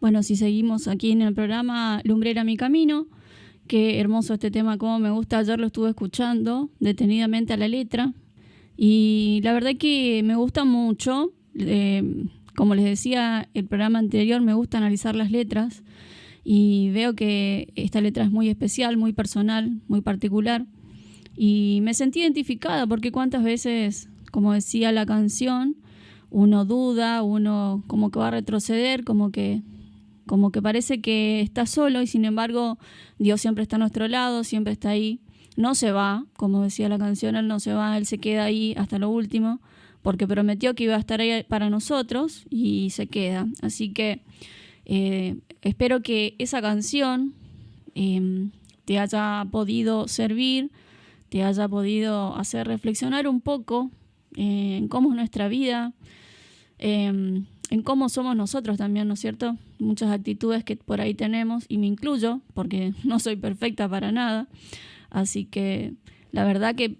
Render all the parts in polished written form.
Bueno, si seguimos aquí en el programa Lumbrera mi camino, qué hermoso este tema, cómo me gusta. Ayer lo estuve escuchando detenidamente a la letra y la verdad que me gusta mucho. Como les decía el programa anterior, me gusta analizar las letras y veo que esta letra es muy especial, muy personal, muy particular y me sentí identificada porque cuántas veces, como decía la canción, uno duda, uno como que va a retroceder, como que parece que está solo y sin embargo Dios siempre está a nuestro lado, siempre está ahí. No se va, como decía la canción, Él no se va, Él se queda ahí hasta lo último, porque prometió que iba a estar ahí para nosotros y se queda. Así que espero que esa canción te haya podido servir, te haya podido hacer reflexionar un poco en cómo es nuestra vida, en cómo somos nosotros también, ¿no es cierto? Muchas actitudes que por ahí tenemos, y me incluyo, porque no soy perfecta para nada. Así que la verdad que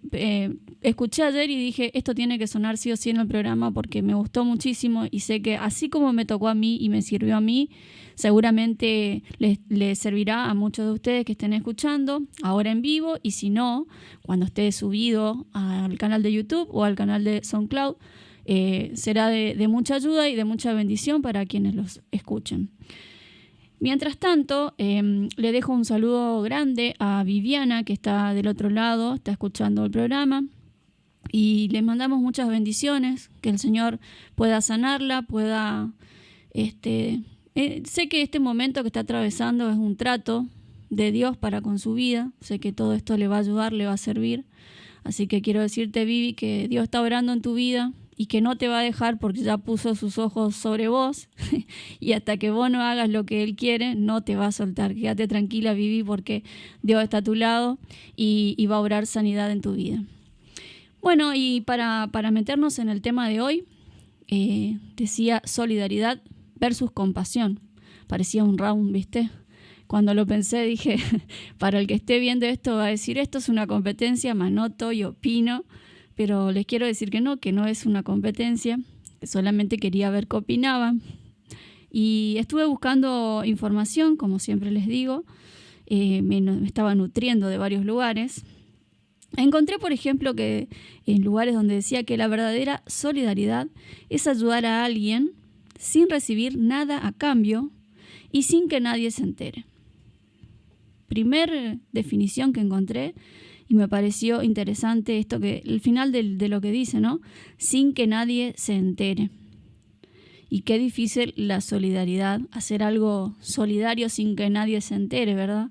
escuché ayer y dije, esto tiene que sonar sí o sí en el programa porque me gustó muchísimo y sé que así como me tocó a mí y me sirvió a mí, seguramente les servirá a muchos de ustedes que estén escuchando ahora en vivo, y si no, cuando esté subido al canal de YouTube o al canal de SoundCloud, será de mucha ayuda y de mucha bendición para quienes los escuchen. Mientras tanto, le dejo un saludo grande a Viviana, que está del otro lado, está escuchando el programa, y les mandamos muchas bendiciones, que el Señor pueda sanarla, pueda... sé que este momento que está atravesando es un trato de Dios para con su vida, sé que todo esto le va a ayudar, le va a servir, así que quiero decirte, Vivi, que Dios está obrando en tu vida y que no te va a dejar porque ya puso sus ojos sobre vos y hasta que vos no hagas lo que Él quiere, no te va a soltar. Quédate tranquila, Vivi, porque Dios está a tu lado y va a obrar sanidad en tu vida. Bueno, y para meternos en el tema de hoy, decía solidaridad versus compasión. Parecía un round, ¿viste? Cuando lo pensé dije, para el que esté viendo esto va a decir, esto es una competencia, me anoto y opino, pero les quiero decir que no es una competencia, solamente quería ver qué opinaban. Y estuve buscando información, como siempre les digo, me estaba nutriendo de varios lugares. Encontré, por ejemplo, que en lugares donde decía que la verdadera solidaridad es ayudar a alguien sin recibir nada a cambio y sin que nadie se entere. Primer definición que encontré y me pareció interesante esto, que el final de lo que dice, ¿no? Sin que nadie se entere. Y qué difícil la solidaridad, hacer algo solidario sin que nadie se entere, ¿verdad?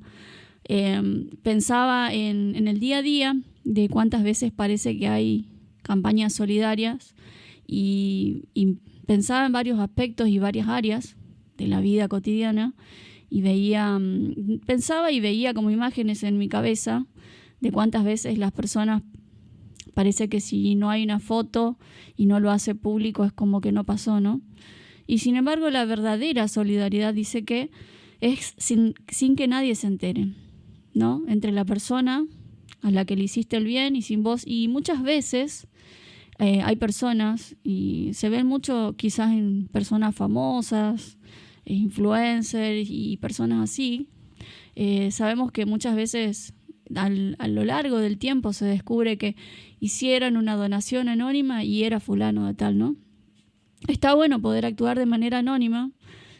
Pensaba en el día a día de cuántas veces parece que hay campañas solidarias y pensaba en varios aspectos y varias áreas de la vida cotidiana y pensaba y veía como imágenes en mi cabeza de cuántas veces las personas parece que si no hay una foto y no lo hace público es como que no pasó, ¿no? Y sin embargo la verdadera solidaridad dice que es sin que nadie se entere, ¿no? Entre la persona a la que le hiciste el bien y sin vos. Y muchas veces hay personas, y se ven mucho quizás en personas famosas, influencers y personas así, sabemos que muchas veces a lo largo del tiempo se descubre que hicieron una donación anónima y era fulano de tal, ¿no? Está bueno poder actuar de manera anónima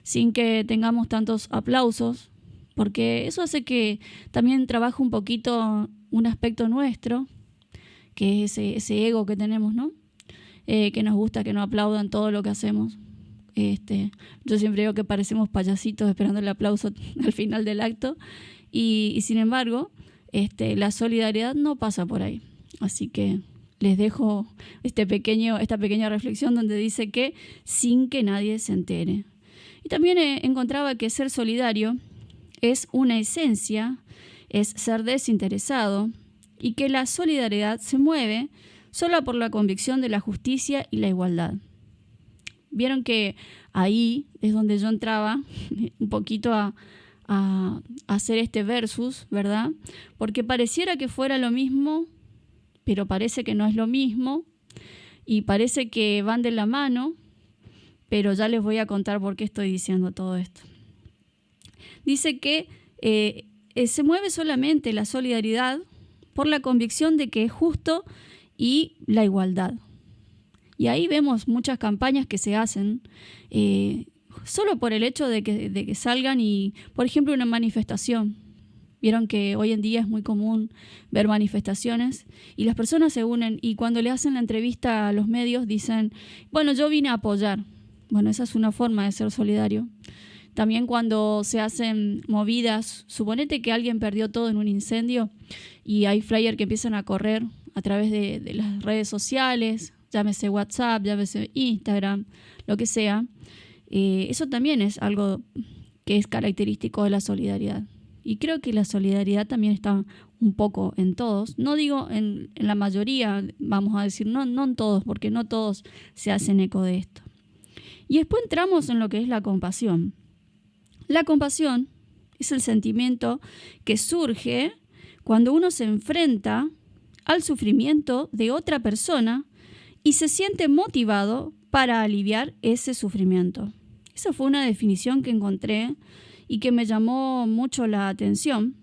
sin que tengamos tantos aplausos, porque eso hace que también trabaje un poquito un aspecto nuestro, que es ese ego que tenemos, ¿no? Que nos gusta que nos aplaudan todo lo que hacemos. Yo siempre digo que parecemos payasitos esperando el aplauso al final del acto y sin embargo la solidaridad no pasa por ahí. Así que les dejo esta pequeña reflexión donde dice que sin que nadie se entere. Y también encontraba que ser solidario es una esencia, es ser desinteresado, y que la solidaridad se mueve solo por la convicción de la justicia y la igualdad. Vieron que ahí es donde yo entraba un poquito a hacer este versus, ¿verdad? Porque pareciera que fuera lo mismo, pero parece que no es lo mismo, y parece que van de la mano, pero ya les voy a contar por qué estoy diciendo todo esto. dice que se mueve solamente la solidaridad por la convicción de que es justo y la igualdad. Y ahí vemos muchas campañas que se hacen solo por el hecho de que salgan y, por ejemplo, una manifestación. Vieron que hoy en día es muy común ver manifestaciones y las personas se unen y cuando le hacen la entrevista a los medios dicen, bueno, yo vine a apoyar. Bueno, esa es una forma de ser solidario. También cuando se hacen movidas, suponete que alguien perdió todo en un incendio y hay flyers que empiezan a correr a través de las redes sociales, llámese WhatsApp, llámese Instagram, lo que sea. Eso también es algo que es característico de la solidaridad. Y creo que la solidaridad también está un poco en todos. No digo en la mayoría, vamos a decir, no en todos, porque no todos se hacen eco de esto. Y después entramos en lo que es la compasión. La compasión es el sentimiento que surge cuando uno se enfrenta al sufrimiento de otra persona y se siente motivado para aliviar ese sufrimiento. Esa fue una definición que encontré y que me llamó mucho la atención.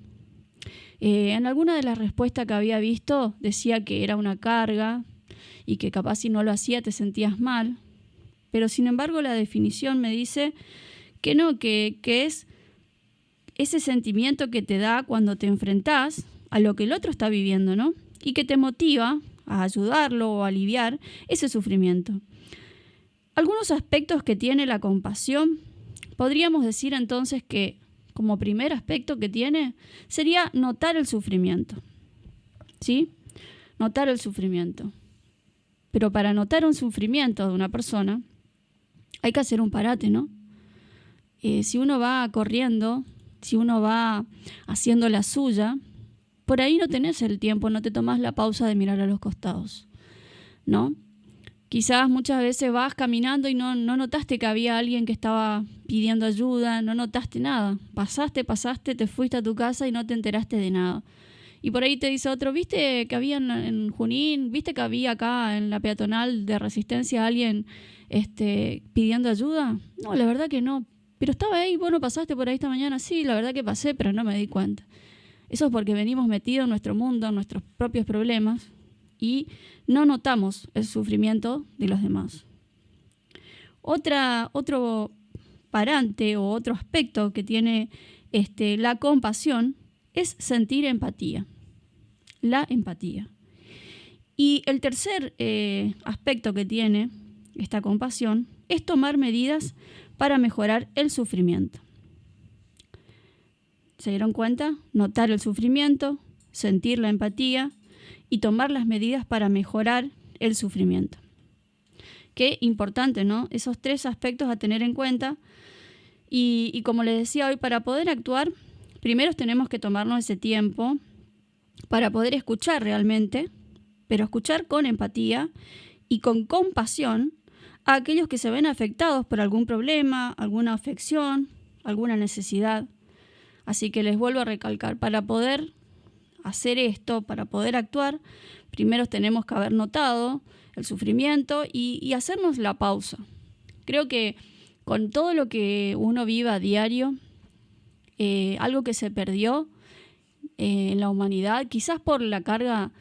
En alguna de las respuestas que había visto decía que era una carga y que capaz si no lo hacía te sentías mal. Pero sin embargo la definición me dice que no, que es ese sentimiento que te da cuando te enfrentás a lo que el otro está viviendo, ¿no? Y que te motiva a ayudarlo o a aliviar ese sufrimiento. Algunos aspectos que tiene la compasión, podríamos decir entonces que como primer aspecto que tiene sería notar el sufrimiento, ¿sí? Notar el sufrimiento. Pero para notar un sufrimiento de una persona hay que hacer un parate, ¿no? Si uno va corriendo, si uno va haciendo la suya, por ahí no tenés el tiempo, no te tomás la pausa de mirar a los costados, ¿no? Quizás muchas veces vas caminando y no notaste que había alguien que estaba pidiendo ayuda, no notaste nada. Pasaste, te fuiste a tu casa y no te enteraste de nada. Y por ahí te dice otro, ¿viste que había en Junín? ¿Viste que había acá en la peatonal de Resistencia alguien pidiendo ayuda? No, la verdad que no. Pero estaba ahí, ¿vos no pasaste por ahí esta mañana? Sí, la verdad que pasé, pero no me di cuenta. Eso es porque venimos metidos en nuestro mundo, en nuestros propios problemas y no notamos el sufrimiento de los demás. Otro parante o otro aspecto que tiene la compasión es sentir empatía. La empatía. Y el tercer aspecto que tiene esta compasión es tomar medidas para mejorar el sufrimiento. ¿Se dieron cuenta? Notar el sufrimiento, sentir la empatía y tomar las medidas para mejorar el sufrimiento. Qué importante, ¿no? Esos tres aspectos a tener en cuenta. Y como les decía hoy, para poder actuar, primero tenemos que tomarnos ese tiempo para poder escuchar realmente, pero escuchar con empatía y con compasión a aquellos que se ven afectados por algún problema, alguna afección, alguna necesidad. Así que les vuelvo a recalcar, para poder hacer esto, para poder actuar, primero tenemos que haber notado el sufrimiento y hacernos la pausa. Creo que con todo lo que uno vive a diario, algo que se perdió en la humanidad, quizás por la carga,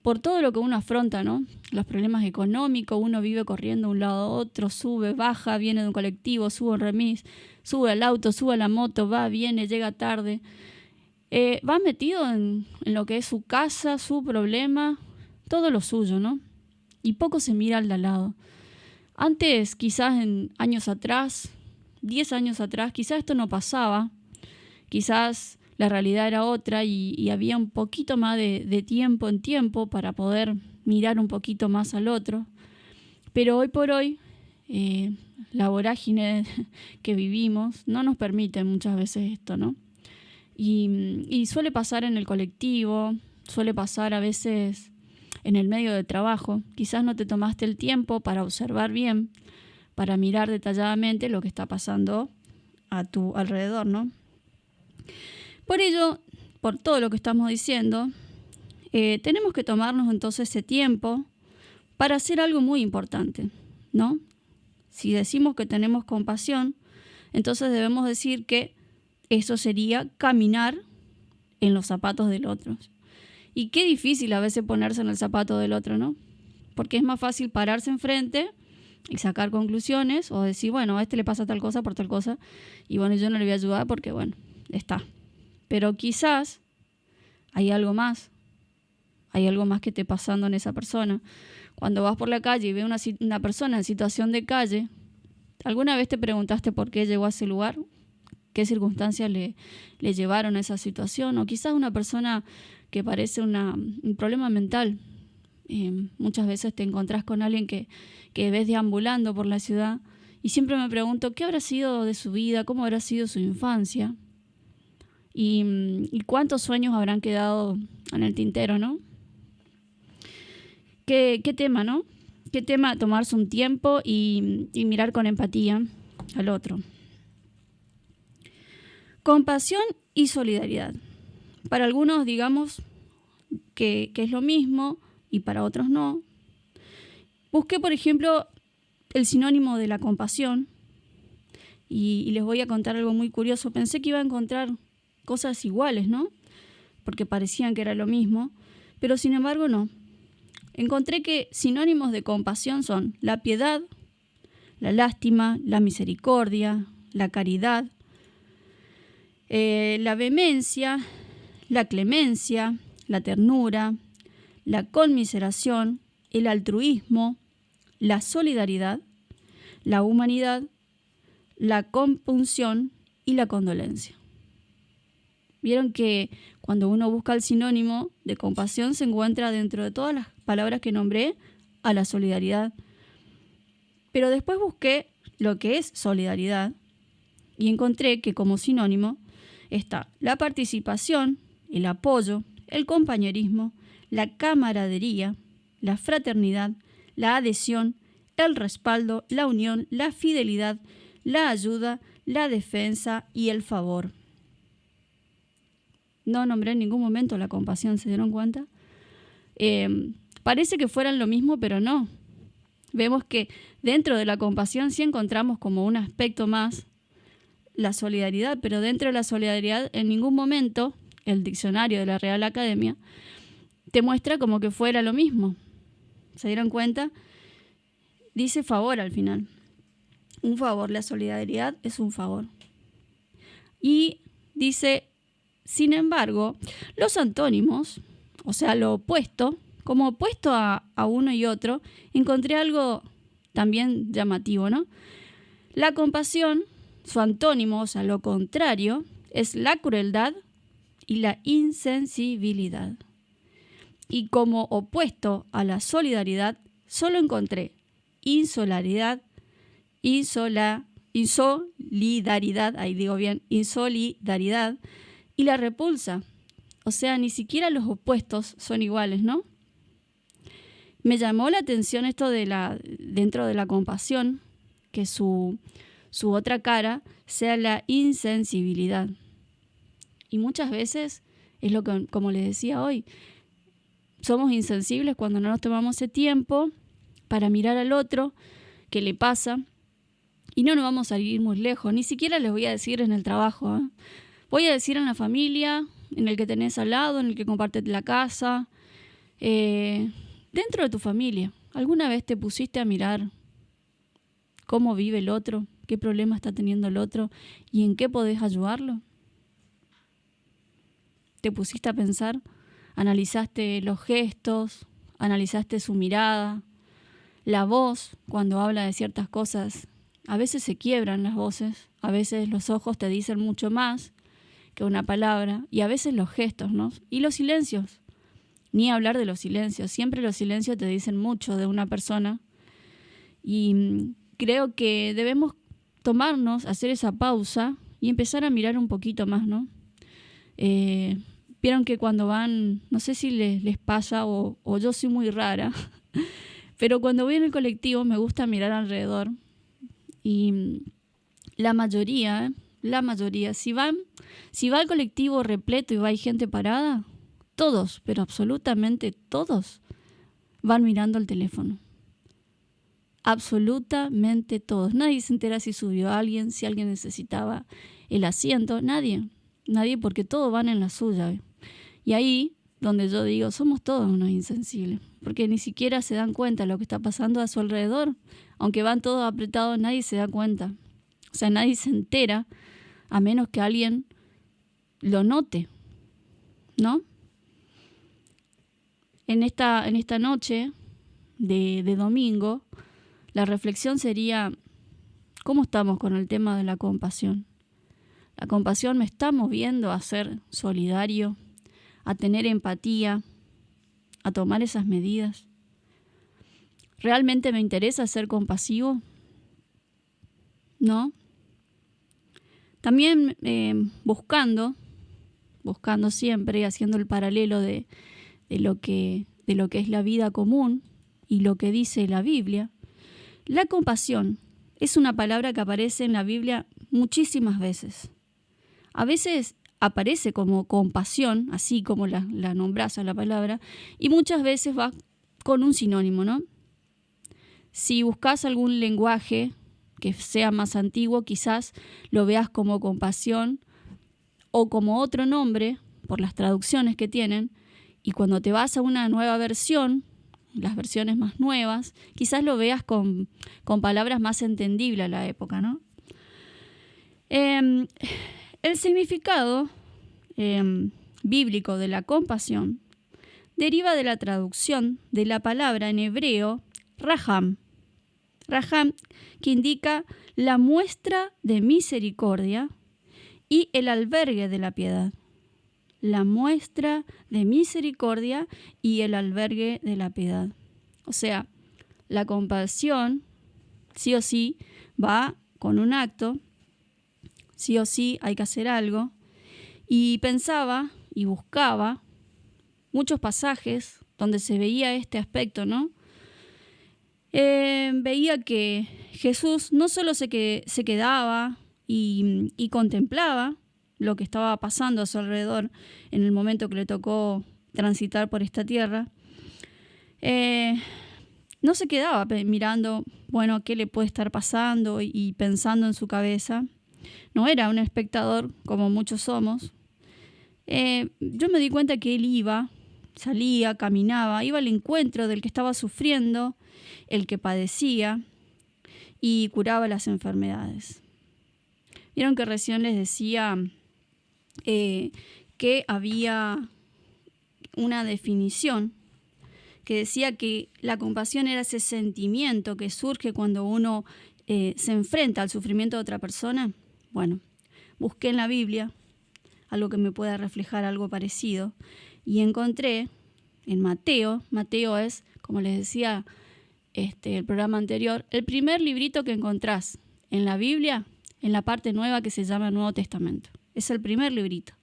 por todo lo que uno afronta, ¿no? Los problemas económicos, uno vive corriendo de un lado a otro, sube, baja, viene de un colectivo, sube un remis, sube al auto, sube a la moto, va, viene, llega tarde. Va metido en lo que es su casa, su problema, todo lo suyo, ¿no? Y poco se mira al de al lado. Antes, quizás en años atrás, 10 años atrás, quizás esto no pasaba. Quizás la realidad era otra y había un poquito más de tiempo en tiempo para poder mirar un poquito más al otro. Pero hoy por hoy, la vorágine que vivimos no nos permite muchas veces esto, ¿no? Y suele pasar en el colectivo, suele pasar a veces en el medio de trabajo. Quizás no te tomaste el tiempo para observar bien, para mirar detalladamente lo que está pasando a tu alrededor, ¿no? Por ello, por todo lo que estamos diciendo, tenemos que tomarnos entonces ese tiempo para hacer algo muy importante, ¿no? Si decimos que tenemos compasión, entonces debemos decir que eso sería caminar en los zapatos del otro. Y qué difícil a veces ponerse en el zapato del otro, ¿no? Porque es más fácil pararse enfrente y sacar conclusiones o decir, bueno, a este le pasa tal cosa por tal cosa y bueno, yo no le voy a ayudar porque, bueno, está. Pero quizás hay algo más que esté pasando en esa persona. Cuando vas por la calle y ves una persona en situación de calle, ¿alguna vez te preguntaste por qué llegó a ese lugar? ¿Qué circunstancias le llevaron a esa situación? O quizás una persona que parece un problema mental. Muchas veces te encontrás con alguien que ves deambulando por la ciudad y siempre me pregunto qué habrá sido de su vida, cómo habrá sido su infancia y cuántos sueños habrán quedado en el tintero, ¿no? ¿Qué tema, no? ¿Qué tema tomarse un tiempo y mirar con empatía al otro? Compasión y solidaridad. Para algunos digamos que es lo mismo y para otros no. Busqué, por ejemplo, el sinónimo de la compasión y les voy a contar algo muy curioso. Pensé que iba a encontrar cosas iguales, ¿no? Porque parecían que era lo mismo, pero sin embargo no. Encontré que sinónimos de compasión son la piedad, la lástima, la misericordia, la caridad, la vehemencia, la clemencia, la ternura, la conmiseración, el altruismo, la solidaridad, la humanidad, la compunción y la condolencia. Vieron que cuando uno busca el sinónimo de compasión se encuentra dentro de todas las palabras que nombré a la solidaridad. Pero después busqué lo que es solidaridad y encontré que como sinónimo está la participación, el apoyo, el compañerismo, la camaradería, la fraternidad, la adhesión, el respaldo, la unión, la fidelidad, la ayuda, la defensa y el favor. No nombré en ningún momento la compasión, ¿se dieron cuenta? Parece que fueran lo mismo, pero no. Vemos que dentro de la compasión sí encontramos como un aspecto más la solidaridad, pero dentro de la solidaridad en ningún momento el diccionario de la Real Academia te muestra como que fuera lo mismo. ¿Se dieron cuenta? Dice favor al final. Un favor, la solidaridad es un favor. Y dice, sin embargo, los antónimos, o sea, lo opuesto, como opuesto a uno y otro, encontré algo también llamativo, ¿no? La compasión, su antónimo, o sea, lo contrario, es la crueldad y la insensibilidad. Y como opuesto a la solidaridad, solo encontré insolidaridad, insolidaridad y la repulsa. O sea, ni siquiera los opuestos son iguales, ¿no? Me llamó la atención esto dentro de la compasión, que su otra cara sea la insensibilidad. Y muchas veces es lo que, como les decía hoy, somos insensibles cuando no nos tomamos ese tiempo para mirar al otro, qué le pasa, y no nos vamos a ir muy lejos. Ni siquiera les voy a decir en el trabajo, ¿eh? Voy a decir en la familia, en el que tenés al lado, en el que compartes la casa, dentro de tu familia. ¿Alguna vez te pusiste a mirar cómo vive el otro, qué problema está teniendo el otro y en qué podés ayudarlo? ¿Te pusiste a pensar? ¿Analizaste los gestos? ¿Analizaste su mirada? La voz, cuando habla de ciertas cosas, a veces se quiebran las voces, a veces los ojos te dicen mucho más que una palabra, y a veces los gestos, ¿no? Y los silencios, ni hablar de los silencios, siempre los silencios te dicen mucho de una persona, y creo que debemos tomarnos, hacer esa pausa y empezar a mirar un poquito más, ¿no? Vieron que cuando van, no sé si les pasa o yo soy muy rara, pero cuando voy en el colectivo me gusta mirar alrededor y la mayoría, si va el colectivo repleto y hay gente parada, todos, pero absolutamente todos, van mirando el teléfono. absolutamente todos. Nadie se entera si subió a alguien, si alguien necesitaba el asiento, nadie, porque todos van en la suya. Y ahí donde yo digo, somos todos unos insensibles, porque ni siquiera se dan cuenta de lo que está pasando a su alrededor. Aunque van todos apretados, nadie se da cuenta. O sea, nadie se entera, a menos que alguien lo note, ¿no? En esta noche de domingo, la reflexión sería, ¿cómo estamos con el tema de la compasión? ¿La compasión me está moviendo a ser solidario, a tener empatía, a tomar esas medidas? ¿Realmente me interesa ser compasivo? ¿No? También buscando siempre, haciendo el paralelo de lo que es la vida común y lo que dice la Biblia. La compasión es una palabra que aparece en la Biblia muchísimas veces. A veces aparece como compasión, así como la nombras a la palabra, y muchas veces va con un sinónimo, ¿no? Si buscas algún lenguaje que sea más antiguo, quizás lo veas como compasión o como otro nombre por las traducciones que tienen, y cuando te vas a una nueva versión, las versiones más nuevas, quizás lo veas con palabras más entendibles a la época, ¿no? El significado bíblico de la compasión deriva de la traducción de la palabra en hebreo raham, que indica la muestra de misericordia y el albergue de la piedad. La muestra de misericordia y el albergue de la piedad. O sea, la compasión sí o sí va con un acto, sí o sí hay que hacer algo. Y pensaba y buscaba muchos pasajes donde se veía este aspecto, ¿no? Veía que Jesús no solo se quedaba y contemplaba lo que estaba pasando a su alrededor en el momento que le tocó transitar por esta tierra, no se quedaba mirando, bueno, qué le puede estar pasando y pensando en su cabeza. No era un espectador como muchos somos. Yo me di cuenta que él salía, caminaba, iba al encuentro del que estaba sufriendo, el que padecía, y curaba las enfermedades. Vieron que recién les decía que había una definición que decía que la compasión era ese sentimiento que surge cuando uno se enfrenta al sufrimiento de otra persona. Bueno, busqué en la Biblia algo que me pueda reflejar algo parecido y encontré en Mateo. Mateo es, como les decía el programa anterior, el primer librito que encontrás en la Biblia, en la parte nueva que se llama Nuevo Testamento. Es el primer librito.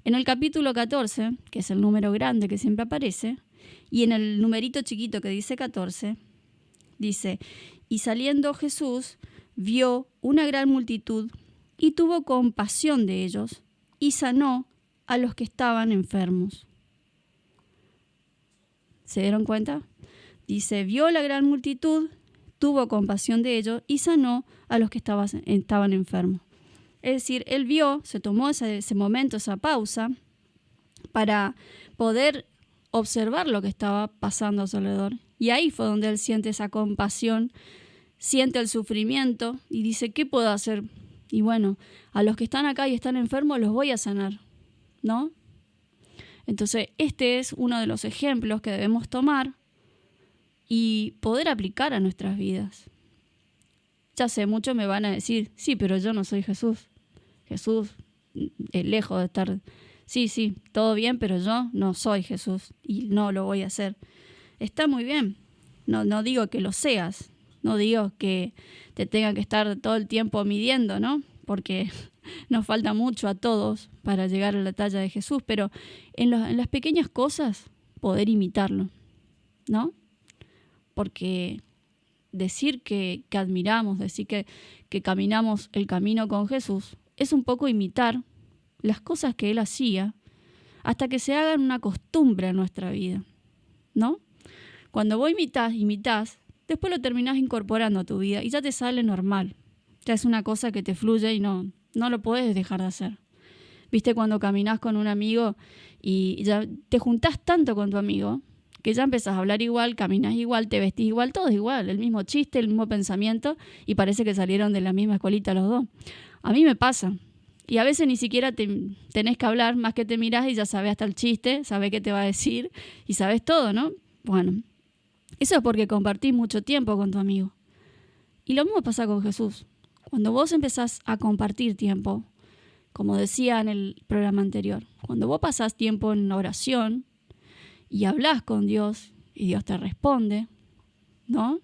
En el capítulo 14, que es el número grande que siempre aparece, y en el numerito chiquito que dice 14, dice: y saliendo Jesús vio una gran multitud y tuvo compasión de ellos y sanó a los que estaban enfermos. ¿Se dieron cuenta? Dice, vio la gran multitud, tuvo compasión de ellos y sanó a los que estaban enfermos. Es decir, él vio, se tomó ese momento, esa pausa, para poder observar lo que estaba pasando a su alrededor. Y ahí fue donde él siente esa compasión, siente el sufrimiento y dice, ¿qué puedo hacer? Y bueno, a los que están acá y están enfermos los voy a sanar, ¿no? Entonces, este es uno de los ejemplos que debemos tomar y poder aplicar a nuestras vidas. Ya sé, muchos me van a decir, sí, pero yo no soy Jesús. Jesús es lejos de estar... Sí, todo bien, pero yo no soy Jesús y no lo voy a hacer. Está muy bien. No digo que lo seas. No digo que te tenga que estar todo el tiempo midiendo, ¿no? Porque nos falta mucho a todos para llegar a la talla de Jesús, pero en las pequeñas cosas poder imitarlo, ¿no? Porque decir que admiramos, decir que caminamos el camino con Jesús, es un poco imitar las cosas que Él hacía hasta que se hagan una costumbre en nuestra vida, ¿no? Cuando vos imitás, después lo terminás incorporando a tu vida y ya te sale normal. Ya es una cosa que te fluye y no lo puedes dejar de hacer. ¿Viste cuando caminás con un amigo y ya te juntás tanto con tu amigo que ya empezás a hablar igual, caminás igual, te vestís igual, todo es igual, el mismo chiste, el mismo pensamiento y parece que salieron de la misma escuelita los dos? A mí me pasa. Y a veces ni siquiera tenés que hablar, más que te mirás y ya sabés hasta el chiste, sabés qué te va a decir y sabés todo, ¿no? Bueno, eso es porque compartís mucho tiempo con tu amigo. Y lo mismo pasa con Jesús. Cuando vos empezás a compartir tiempo, como decía en el programa anterior, cuando vos pasás tiempo en oración y hablás con Dios y Dios te responde, ¿no?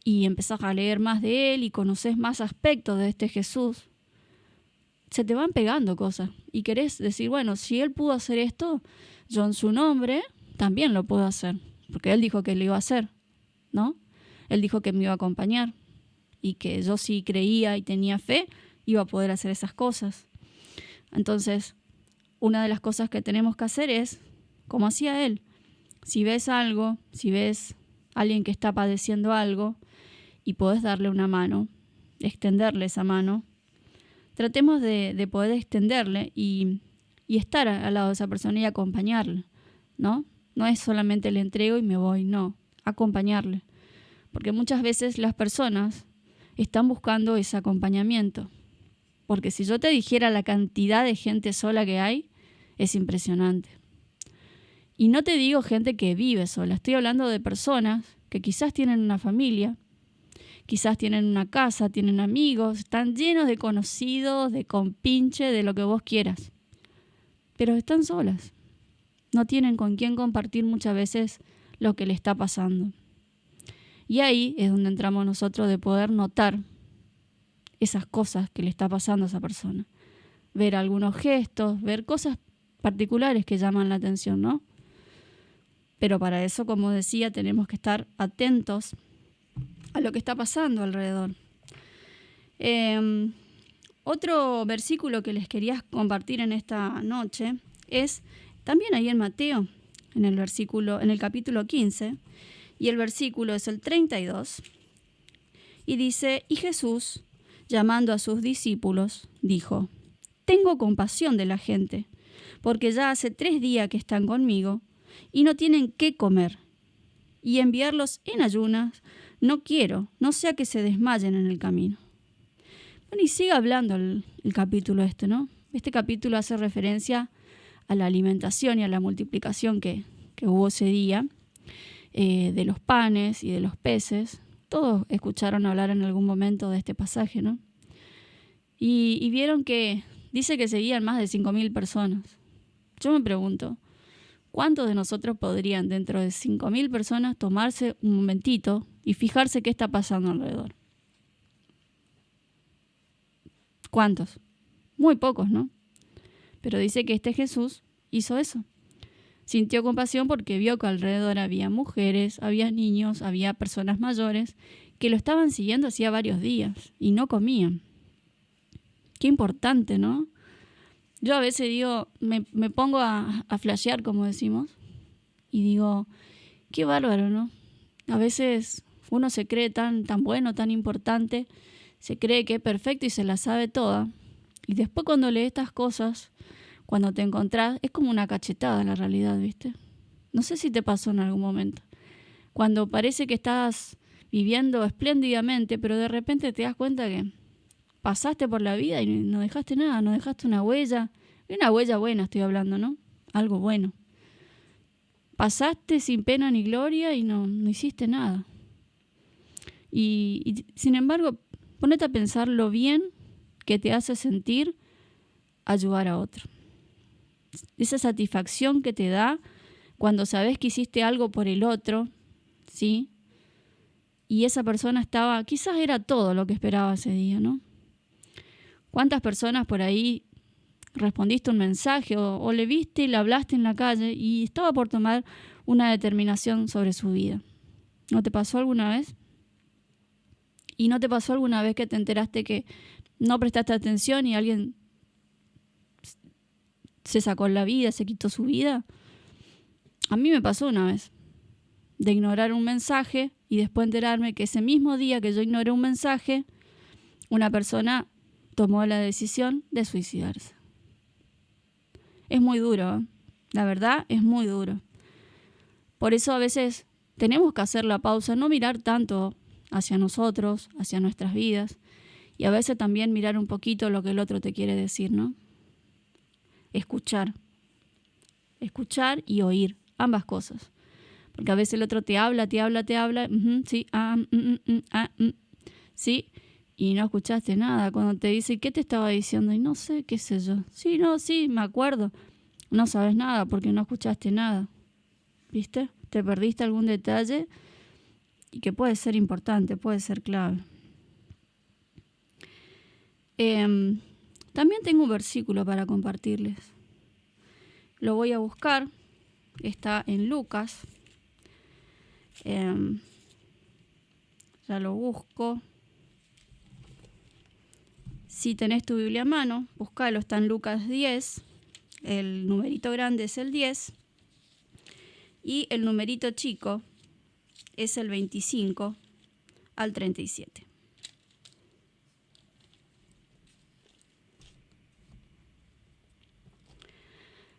Y empezás a leer más de Él y conoces más aspectos de este Jesús, se te van pegando cosas y querés decir, bueno, si Él pudo hacer esto, yo en su nombre también lo puedo hacer, porque Él dijo que lo iba a hacer, ¿no? Él dijo que me iba a acompañar y que yo si creía y tenía fe, iba a poder hacer esas cosas. Entonces, una de las cosas que tenemos que hacer es, como hacía Él, si ves algo, si ves a alguien que está padeciendo algo y podés darle una mano, extenderle esa mano, tratemos de poder extenderle y estar al lado de esa persona y acompañarle, ¿no? No es solamente le entrego y me voy, no, acompañarle. Porque muchas veces las personas están buscando ese acompañamiento. Porque si yo te dijera la cantidad de gente sola que hay, es impresionante. Y no te digo gente que vive sola, estoy hablando de personas que quizás tienen una familia, quizás tienen una casa, tienen amigos, están llenos de conocidos, de compinche, de lo que vos quieras. Pero están solas. No tienen con quién compartir muchas veces lo que le está pasando. Y ahí es donde entramos nosotros de poder notar esas cosas que le está pasando a esa persona. Ver algunos gestos, ver cosas particulares que llaman la atención, ¿no? Pero para eso, como decía, tenemos que estar atentos a lo que está pasando alrededor. Otro versículo que les quería compartir en esta noche es también ahí en Mateo, en el capítulo 15, y el versículo es el 32, y dice, y Jesús, llamando a sus discípulos, dijo, tengo compasión de la gente, porque ya hace 3 días que están conmigo y no tienen qué comer, y enviarlos en ayunas no quiero, no sea que se desmayen en el camino. Bueno, y sigue hablando el capítulo ¿no? Este capítulo hace referencia a la alimentación y a la multiplicación que hubo ese día, de los panes y de los peces. Todos escucharon hablar en algún momento de este pasaje, ¿no? Y vieron que dice que seguían más de 5.000 personas. Yo me pregunto, ¿cuántos de nosotros podrían dentro de 5.000 personas tomarse un momentito y fijarse qué está pasando alrededor? ¿Cuántos? Muy pocos, ¿no? Pero dice que este Jesús hizo eso. Sintió compasión porque vio que alrededor había mujeres, había niños, había personas mayores que lo estaban siguiendo hacía varios días y no comían. Qué importante, ¿no? Yo a veces digo, me pongo a flashear, como decimos, y digo, qué bárbaro, ¿no? A veces uno se cree tan bueno, tan importante, se cree que es perfecto y se la sabe toda. Y después cuando lees estas cosas, cuando te encontrás, es como una cachetada en la realidad, ¿viste? No sé si te pasó en algún momento. Cuando parece que estás viviendo espléndidamente, pero de repente te das cuenta que pasaste por la vida y no dejaste nada, no dejaste una huella buena estoy hablando, ¿no? Algo bueno. Pasaste sin pena ni gloria y no hiciste nada. Y sin embargo, ponete a pensar lo bien que te hace sentir ayudar a otro. Esa satisfacción que te da cuando sabes que hiciste algo por el otro, ¿sí? Y esa persona quizás era todo lo que esperaba ese día, ¿no? ¿Cuántas personas por ahí respondiste un mensaje o le viste y le hablaste en la calle y estaba por tomar una determinación sobre su vida? ¿No te pasó alguna vez? ¿Y no te pasó alguna vez que te enteraste que no prestaste atención y alguien se sacó la vida, se quitó su vida? A mí me pasó una vez de ignorar un mensaje y después enterarme que ese mismo día que yo ignoré un mensaje, una persona tomó la decisión de suicidarse. Es muy duro, ¿eh? La verdad es muy duro. Por eso a veces tenemos que hacer la pausa, no mirar tanto hacia nosotros, hacia nuestras vidas, y a veces también mirar un poquito lo que el otro te quiere decir, ¿no? Escuchar y oír, ambas cosas. Porque a veces el otro te habla, sí, sí, y no escuchaste nada. Cuando te dice, ¿qué te estaba diciendo? Y no sé, qué sé yo. Sí, me acuerdo. No sabes nada porque no escuchaste nada. ¿Viste? Te perdiste algún detalle y que puede ser importante, puede ser clave. También tengo un versículo para compartirles. Lo voy a buscar. Está en Lucas. Ya lo busco. Si tenés tu Biblia a mano, buscalo. Está en Lucas 10. El numerito grande es el 10. Y el numerito chico es el 25 al 37.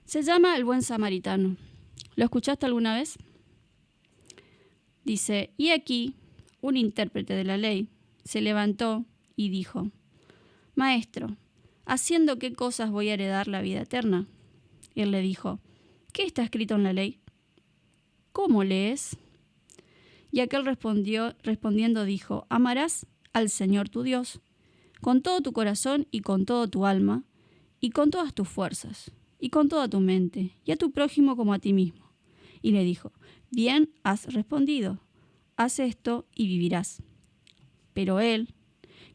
Se llama El Buen Samaritano. ¿Lo escuchaste alguna vez? Dice, y aquí un intérprete de la ley se levantó y dijo, Maestro, ¿haciendo qué cosas voy a heredar la vida eterna? Y él le dijo, ¿qué está escrito en la ley? ¿Cómo lees? Y aquel respondiendo dijo, amarás al Señor tu Dios con todo tu corazón y con todo tu alma y con todas tus fuerzas y con toda tu mente y a tu prójimo como a ti mismo. Y le dijo, bien has respondido, haz esto y vivirás. Pero él,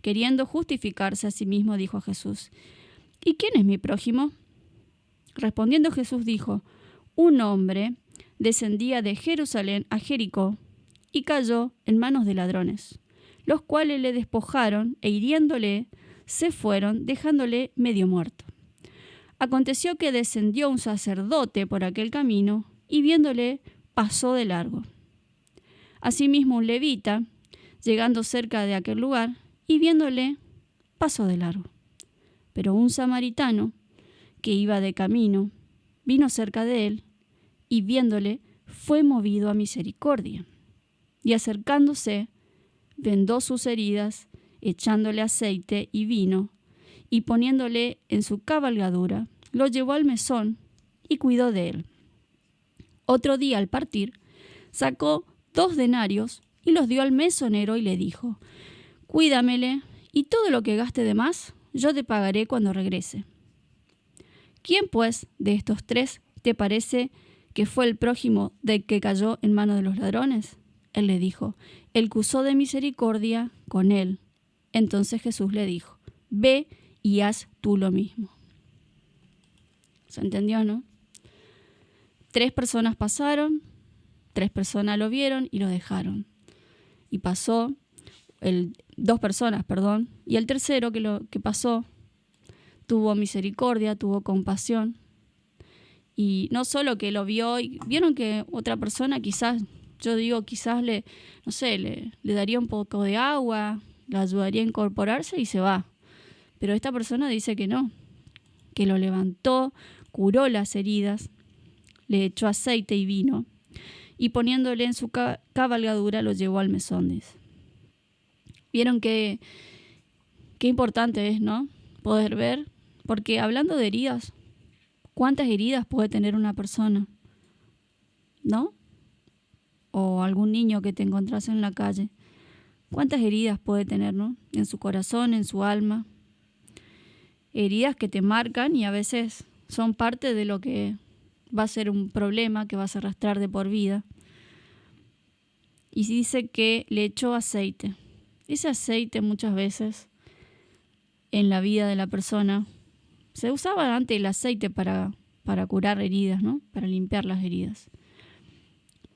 queriendo justificarse a sí mismo, dijo a Jesús, ¿y quién es mi prójimo? Respondiendo Jesús dijo, un hombre descendía de Jerusalén a Jericó y cayó en manos de ladrones, los cuales le despojaron e hiriéndole se fueron, dejándole medio muerto. Aconteció que descendió un sacerdote por aquel camino y viéndole pasó de largo. Asimismo un levita, llegando cerca de aquel lugar y viéndole, pasó de largo. Pero un samaritano que iba de camino vino cerca de él y viéndole fue movido a misericordia. Y acercándose, vendó sus heridas, echándole aceite y vino, y poniéndole en su cabalgadura, lo llevó al mesón y cuidó de él. Otro día al partir, sacó 2 denarios y los dio al mesonero y le dijo, cuídamele, y todo lo que gaste de más, yo te pagaré cuando regrese. ¿Quién, pues, de estos 3 te parece que fue el prójimo del que cayó en manos de los ladrones? Él le dijo, el que usó de misericordia con él. Entonces Jesús le dijo, ve y haz tú lo mismo. ¿Se entendió, no? 3 personas pasaron, 3 personas lo vieron y lo dejaron. Y pasó, 2 personas, y el tercero que pasó tuvo misericordia, tuvo compasión. Y no solo que lo vio, y vieron que otra persona quizás le daría un poco de agua, la ayudaría a incorporarse y se va. Pero esta persona dice que no, que lo levantó, curó las heridas, le echó aceite y vino, y poniéndole en su cabalgadura lo llevó al mesón. Vieron qué importante es, ¿no? Poder ver, porque hablando de heridas, ¿cuántas heridas puede tener una persona? ¿No? O algún niño que te encontrás en la calle. ¿Cuántas heridas puede tener, no? En su corazón, en su alma. Heridas que te marcan y a veces son parte de lo que va a ser un problema que vas a arrastrar de por vida. Y dice que le echó aceite. Ese aceite muchas veces en la vida de la persona se usaba antes el aceite para curar heridas, ¿no? Para limpiar las heridas.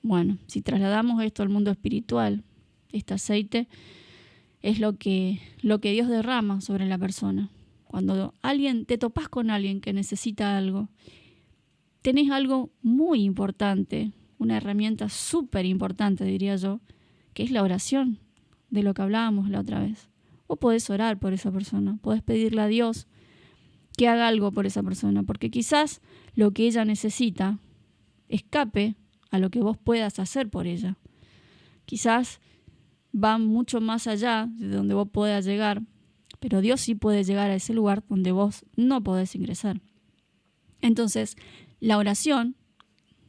Bueno, si trasladamos esto al mundo espiritual, este aceite es lo que Dios derrama sobre la persona. Cuando te topás con alguien que necesita algo, tenés algo muy importante, una herramienta súper importante, diría yo, que es la oración, de lo que hablábamos la otra vez. Vos podés orar por esa persona, podés pedirle a Dios que haga algo por esa persona, porque quizás lo que ella necesita escape a lo que vos puedas hacer por ella. Quizás va mucho más allá de donde vos puedas llegar, pero Dios sí puede llegar a ese lugar donde vos no podés ingresar. Entonces, la oración,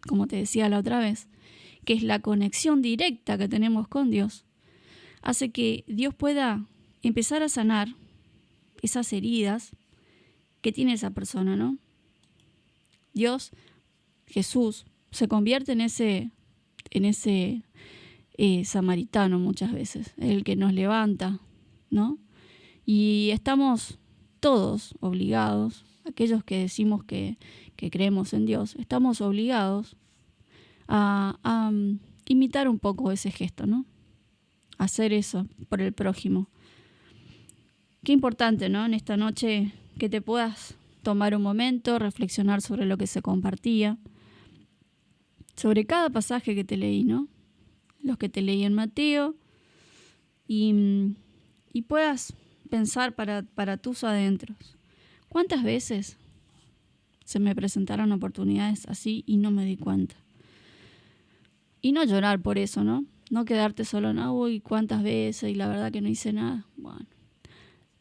como te decía la otra vez, que es la conexión directa que tenemos con Dios, hace que Dios pueda empezar a sanar esas heridas que tiene esa persona, ¿no? Dios, Jesús, se convierte en ese samaritano muchas veces, el que nos levanta, ¿no? Y estamos todos obligados, aquellos que decimos que creemos en Dios, estamos obligados a imitar un poco ese gesto, ¿no? Hacer eso por el prójimo. Qué importante, ¿no? En esta noche que te puedas tomar un momento, reflexionar sobre lo que se compartía, sobre cada pasaje que te leí, ¿no? Los que te leí en Mateo, y puedas pensar para tus adentros. ¿Cuántas veces se me presentaron oportunidades así y no me di cuenta? Y no llorar por eso, ¿no? No quedarte solo en, uy, cuántas veces y la verdad que no hice nada. Bueno,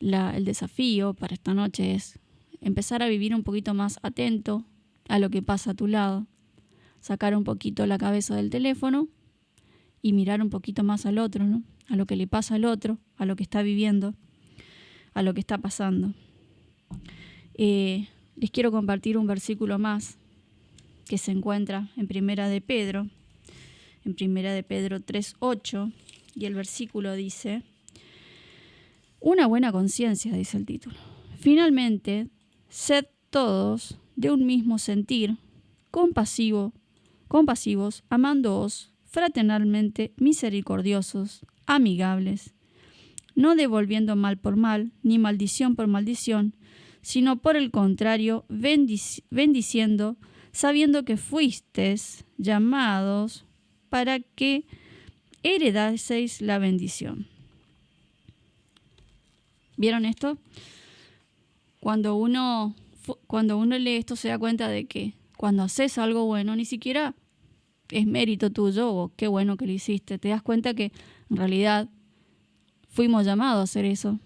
el desafío para esta noche es empezar a vivir un poquito más atento a lo que pasa a tu lado, sacar un poquito la cabeza del teléfono y mirar un poquito más al otro, ¿no? A lo que le pasa al otro, a lo que está viviendo, a lo que está pasando. Les quiero compartir un versículo más que se encuentra en Primera de Pedro 3:8, y el versículo dice: una buena conciencia, dice el título. Finalmente, sed todos de un mismo sentir, compasivos, amándoos fraternalmente, misericordiosos, amigables, no devolviendo mal por mal, ni maldición por maldición, sino por el contrario, bendiciendo, sabiendo que fuisteis llamados para que heredaseis la bendición. ¿Vieron esto? Cuando uno lee esto se da cuenta de que cuando haces algo bueno, ni siquiera es mérito tuyo o qué bueno que lo hiciste. Te das cuenta que en realidad fuimos llamados a hacer eso,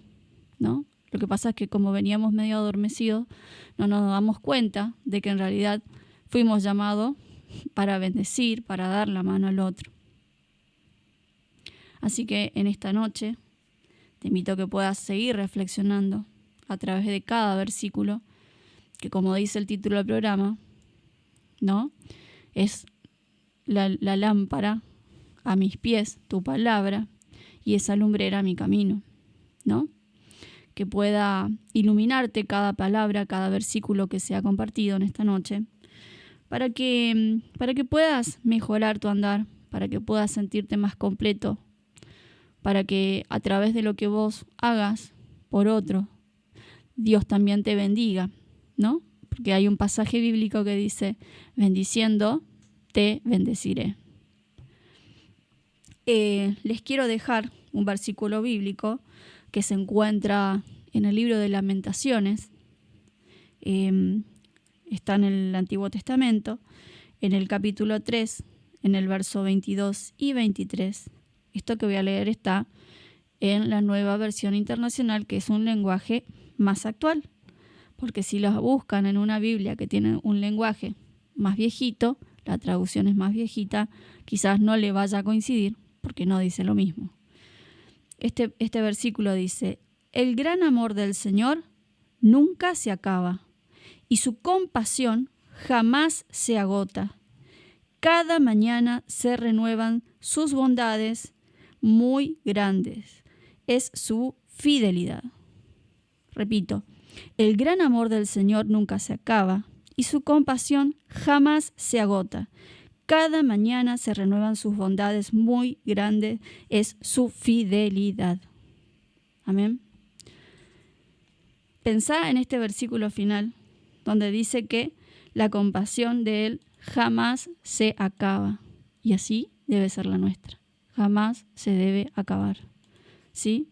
¿no? Lo que pasa es que como veníamos medio adormecidos, no nos damos cuenta de que en realidad fuimos llamados para bendecir, para dar la mano al otro. Así que en esta noche te invito a que puedas seguir reflexionando a través de cada versículo, que como dice el título del programa, ¿no? Es la lámpara a mis pies, tu palabra, y esa lumbrera mi camino, ¿no? Que pueda iluminarte cada palabra, cada versículo que se ha compartido en esta noche, para que puedas mejorar tu andar, para que puedas sentirte más completo, para que a través de lo que vos hagas por otro, Dios también te bendiga, ¿no? Porque hay un pasaje bíblico que dice: bendiciendo te bendeciré. Les quiero dejar un versículo bíblico que se encuentra en el libro de Lamentaciones. Está en el Antiguo Testamento, en el capítulo 3, en el verso 22 y 23. Esto que voy a leer está en la Nueva Versión Internacional, que es un lenguaje más actual. Porque si los buscan en una Biblia que tiene un lenguaje más viejito, la traducción es más viejita, quizás no le vaya a coincidir porque no dice lo mismo. Este versículo dice: el gran amor del Señor nunca se acaba y su compasión jamás se agota. Cada mañana se renuevan sus bondades, muy grandes es su fidelidad. Repito, el gran amor del Señor nunca se acaba y su compasión jamás se agota. Cada mañana se renuevan sus bondades, muy grande es su fidelidad. Amén. Pensá en este versículo final, donde dice que la compasión de Él jamás se acaba. Y así debe ser la nuestra. jamás se debe acabar. ¿Sí?